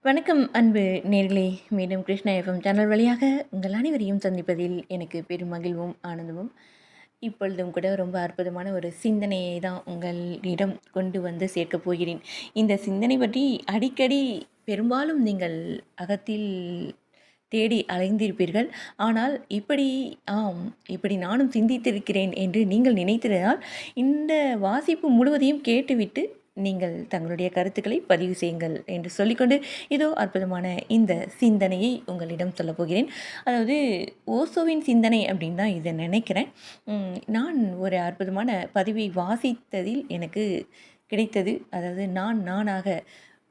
வணக்கம் அன்பு நேர்களே. மீண்டும் கிருஷ்ணா எஃப்எம் சேனல் வழியாக உங்கள் அனைவரையும் சந்திப்பதில் எனக்கு பெரும் மகிழ்வும் ஆனந்தமும். இப்பொழுதும் கூட ரொம்ப அற்புதமான ஒரு சிந்தனையை தான் உங்களிடம் கொண்டு வந்து சேர்க்கப் போகிறேன். இந்த சிந்தனை பற்றி அடிக்கடி பெரும்பாலும் நீங்கள் அகத்தில் தேடி அலைந்திருப்பீர்கள். ஆனால் ஆம் இப்படி நானும் சிந்தித்திருக்கிறேன் என்று நீங்கள் நினைத்திருந்தால் இந்த வாசிப்பு முழுவதையும் கேட்டுவிட்டு நீங்கள் தங்களுடைய கருத்துக்களை பதிவு செய்யுங்கள் என்று சொல்லிக்கொண்டு, இதோ அற்புதமான இந்த சிந்தனையை உங்களிடம் சொல்லப் போகிறேன். அதாவது ஓசோவின் சிந்தனை அப்படின்னு தான் இதை நினைக்கிறேன். நான் ஒரு அற்புதமான பதிவை வாசித்ததில் எனக்கு கிடைத்தது. அதாவது நானாக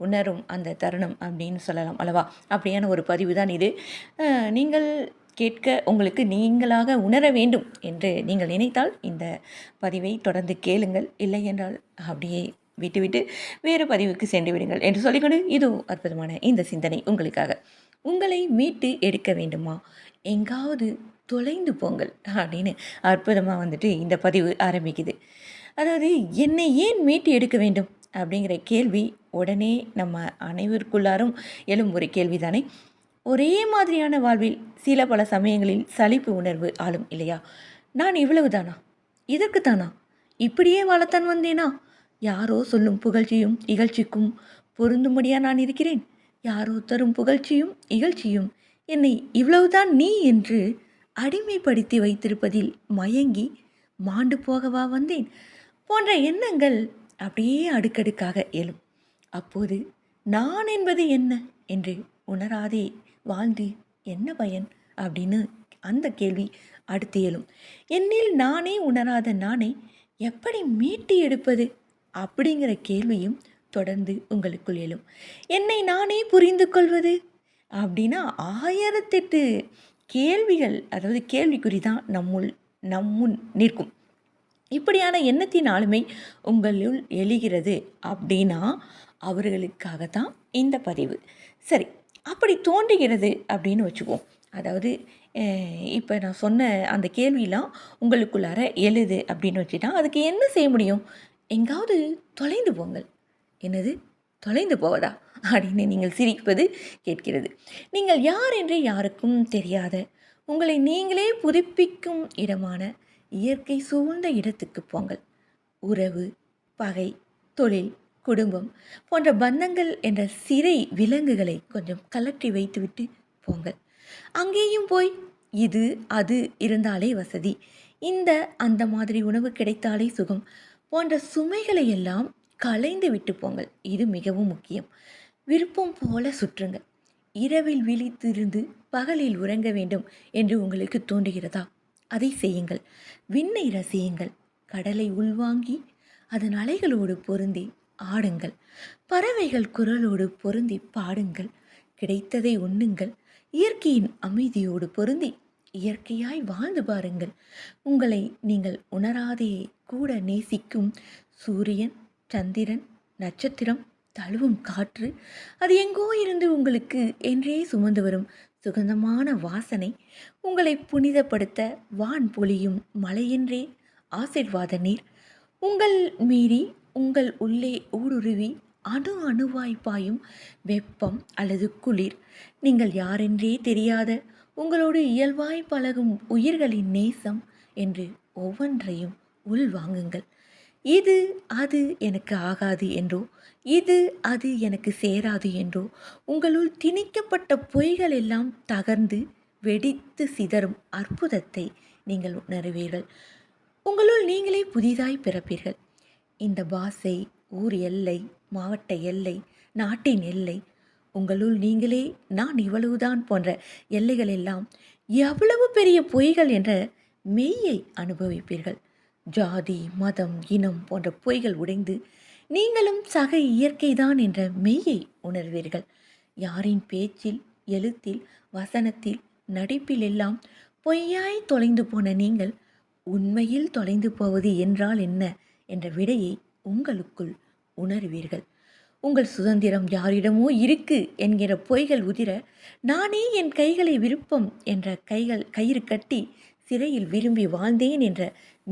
உணரும் அந்த தருணம் அப்படின்னு சொல்லலாம் அல்லவா? அப்படியான ஒரு பதிவு தான் இது. நீங்கள் கேட்க உங்களுக்கு நீங்களாக உணர வேண்டும் என்று நீங்கள் நினைத்தால் இந்த பதிவை தொடர்ந்து கேளுங்கள். இல்லை என்றால் அப்படியே விட்டுவிட்டு வேறு பதிவுக்கு சென்று விடுங்கள் என்று சொல்லிக்கொண்டு, இதோ அற்புதமான இந்த சிந்தனை உங்களுக்காக. உங்களை மீட்டு எடுக்க வேண்டுமா? எங்காவது தொலைந்து போங்கள் அப்படின்னு அற்புதமாக வந்துட்டு இந்த பதிவு ஆரம்பிக்குது. அதாவது என்னை ஏன் மீட்டு எடுக்க வேண்டும் அப்படிங்கிற கேள்வி உடனே நம்ம அனைவருக்குள்ளாரும் எழும் ஒரு கேள்வி தானே. ஒரே மாதிரியான வாழ்வில் சில பல சமயங்களில் சலிப்பு உணர்வு ஆளும் இல்லையா? நான் இவ்வளவு தானா? இதற்கு தானா? இப்படியே வாழத்தான் வந்தேனா? யாரோ சொல்லும் புகழ்ச்சியும் இகழ்ச்சிக்கும் பொருந்தும்படியா நான் இருக்கிறேன். யாரோ தரும் புகழ்ச்சியும் இகழ்ச்சியும் என்னை இவ்வளவுதான் நீ என்று அடிமைப்படுத்தி வைத்திருப்பதில் மயங்கி மாண்டு போகவா வந்தேன் போன்ற எண்ணங்கள் அப்படியே அடுக்கடுக்காக எழும். அப்போது நான் என்பது என்ன என்று உணராதே வாழ்ந்து என்ன பயன் அப்படின்னு அந்த கேள்வி அடுத்து எழும். என்னில் நானே உணராத நானை எப்படி மீட்டு எடுப்பது அப்படிங்கிற கேள்வியும் தொடர்ந்து உங்களுக்குள் எழும். என்னை நானே புரிந்து கொள்வது அப்படின்னா 1008 கேள்விகள், அதாவது கேள்விக்குறி தான் நம்முன் நிற்கும். இப்படியான எண்ணத்தின் ஆளுமை உங்களுள் எழுகிறது அப்படின்னா அவர்களுக்காக தான் இந்த பதிவு. சரி, அப்படி தோன்றுகிறது அப்படின்னு வச்சுக்குவோம். அதாவது இப்போ நான் சொன்ன அந்த கேள்வியெலாம் உங்களுக்குள்ளார எழுது அப்படின்னு வச்சுட்டா அதுக்கு என்ன செய்ய முடியும்? எங்காவது தொலைந்து போங்கள். என்னது தொலைந்து போவதா அப்படின்னு நீங்கள் சிரிப்பது கேட்கிறது. நீங்கள் யார் என்று யாருக்கும் தெரியாத உங்களை நீங்களே புதுப்பிக்கும் இடமான இயற்கை சூழ்ந்த இடத்துக்கு போங்கள். உறவு, பகை, தொழில், குடும்பம் போன்ற பந்தங்கள் என்ற சிறை விலங்குகளை கொஞ்சம் கலற்றி வைத்துவிட்டு போங்கள். அங்கேயும் போய் இது அது இருந்தாலே வசதி, அந்த மாதிரி உணவு கிடைத்தாலே சுகம் போன்ற சுமைகளை எல்லாம் களைந்து விட்டு போங்கள். இது மிகவும் முக்கியம். விருப்பம் போல சுற்றுங்கள். இரவில் விழித்திருந்து பகலில் உறங்க வேண்டும் என்று உங்களுக்கு தோன்றுகிறதா? அதை செய்யுங்கள். விண்ணை ரசியுங்கள். கடலை உள்வாங்கி அதன் அலைகளோடு பொருந்தி ஆடுங்கள். பறவைகள் குரலோடு பொருந்தி பாடுங்கள். கிடைத்ததை உண்ணுங்கள். இயற்கையின் அமைதியோடு பொருந்தி இயற்கையாய் வாழ்ந்து பாருங்கள். உங்களை நீங்கள் உணராதே கூட நேசிக்கும் சூரியன், சந்திரன், நட்சத்திரம், தழுவும் காற்று, அது எங்கோ இருந்து உங்களுக்கு என்றே சுமந்து வரும் சுகந்தமான வாசனை, உங்களை புனிதப்படுத்த வான் பொழியும் மழையென்றே ஆசீர்வாத நீர், உங்கள் மீறி உங்கள் உள்ளே ஊடுருவி அணு அணுவாய் பாயும் வெப்பம் அல்லது குளிர், நீங்கள் யாரென்றே தெரியாத உங்களோடு இயல்பாய் பழகும் உயிர்களின் நேசம் என்று ஒவ்வொன்றையும் உள்வாங்குங்கள். இது அது எனக்கு ஆகாது என்றோ, இது அது எனக்கு சேராது என்றோ உங்களுள் திணிக்கப்பட்ட பொய்கள் எல்லாம் தகர்ந்து வெடித்து சிதறும் அற்புதத்தை நீங்கள் உணருவீர்கள். உங்களுள் நீங்களே புதிதாய் பிறப்பீர்கள். இந்த பாஷை, ஊர் எல்லை, மாவட்ட எல்லை, நாட்டின் எல்லை, உங்களுள் நீங்களே நான் இவ்வளவுதான் போன்ற எல்லைகள் எல்லாம் எவ்வளவு பெரிய பொய்கள் என்ற மெய்யை அனுபவிப்பீர்கள். ஜாதி, மதம், இனம் போன்ற பொய்கள் உடைந்து நீங்களும் சக இயற்கைதான் என்ற மெய்யை உணர்வீர்கள். யாரின் பேச்சில், எழுத்தில், வசனத்தில், நடிப்பில் எல்லாம் பொய்யாய் தொலைந்து போன நீங்கள் உண்மையில் தொலைந்து போவது என்றால் என்ன என்ற விடையை உங்களுக்குள் உணர்வீர்கள். உங்கள் சுதந்திரம் யாரிடமோ இருக்கு என்கிற பொய்கள் உதிர, நானே என் கைகளை விருப்பம் என்ற கயிறு கட்டி சிறையில் விரும்பி வாழ்ந்தேன் என்ற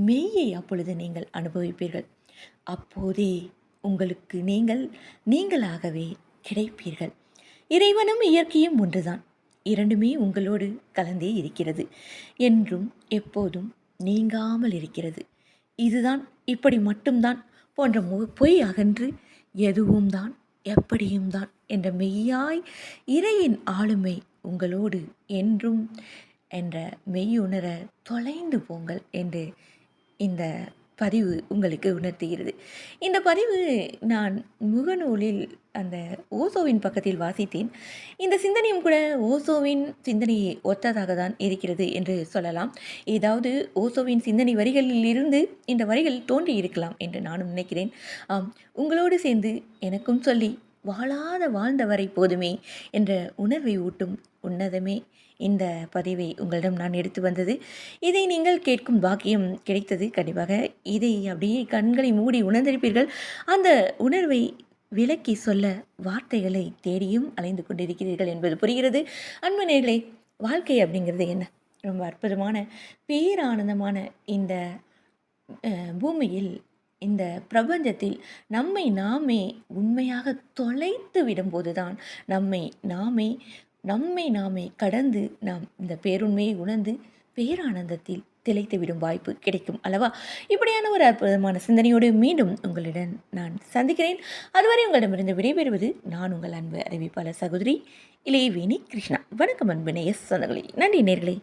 மெய்யை அப்பொழுது நீங்கள் அனுபவிப்பீர்கள். அப்போதே உங்களுக்கு நீங்களாகவே கிடைப்பீர்கள். இறைவனும் இயற்கையும் ஒன்றுதான். இரண்டுமே உங்களோடு கலந்தே இருக்கிறது. என்றும் எப்போதும் நீங்காமல் இருக்கிறது. இதுதான், இப்படி மட்டும்தான் போன்ற பொய் அகன்று எதுவும் தான் எப்படியும் தான் என்ற மெய்யாய் இறையின் ஆளுமை உங்களோடு என்றும் என்ற மெய்யுணர தொலைந்து போங்கள் என்று இந்த பதிவு உங்களுக்கு உணர்த்துகிறது. இந்த பதிவு நான் முகநூலில் அந்த ஓசோவின் பக்கத்தில் வாசித்தேன். இந்த சிந்தனையும் கூட ஓசோவின் சிந்தனையை ஒத்ததாக தான் இருக்கிறது என்று சொல்லலாம். ஏதாவது ஓசோவின் சிந்தனை வரிகளில் இருந்து இந்த வரிகள் தோன்றி இருக்கலாம் என்று நானும் நினைக்கிறேன். உங்களோடு சேர்ந்து எனக்கும் சொல்லி வாழ்ந்தவரை போதுமே என்ற உணர்வை ஊட்டும் உன்னதமே இந்த பதிவை உங்களிடம் நான் எடுத்து வந்தது. இதை நீங்கள் கேட்கும் பாக்கியம் கிடைத்தது. கண்டிப்பாக இதை அப்படியே கண்களை மூடி உணர்ந்திருப்பீர்கள். அந்த உணர்வை விளக்கி சொல்ல வார்த்தைகளை தேடியும் அலைந்து கொண்டிருக்கிறீர்கள் என்பது புரிகிறது. அன்பு நேயர்களே, வாழ்க்கை அப்படிங்கிறது என்ன? ரொம்ப அற்புதமான பேரானந்தமான இந்த பூமியில், இந்த பிரபஞ்சத்தில் நம்மை நாமே உண்மையாக தொலைத்து விடும்போது தான் நம்மை நாமே கடந்து நாம் இந்த பேருண்மையை உணர்ந்து பேரானந்தத்தில் திளைத்து விடும் வாய்ப்பு கிடைக்கும் அல்லவா? இப்படியான ஒரு அற்புதமான சிந்தனையோடு மீண்டும் உங்களிடம் நான் சந்திக்கிறேன். அதுவரை உங்களிடமிருந்து விடைபெறுவது நான் உங்கள் அன்பு அறிவிப்பாளர் சகோதரி இளையவேணி கிருஷ்ணா. வணக்கம் அன்பு நேய சொந்தங்களே. நன்றி நேர்களே.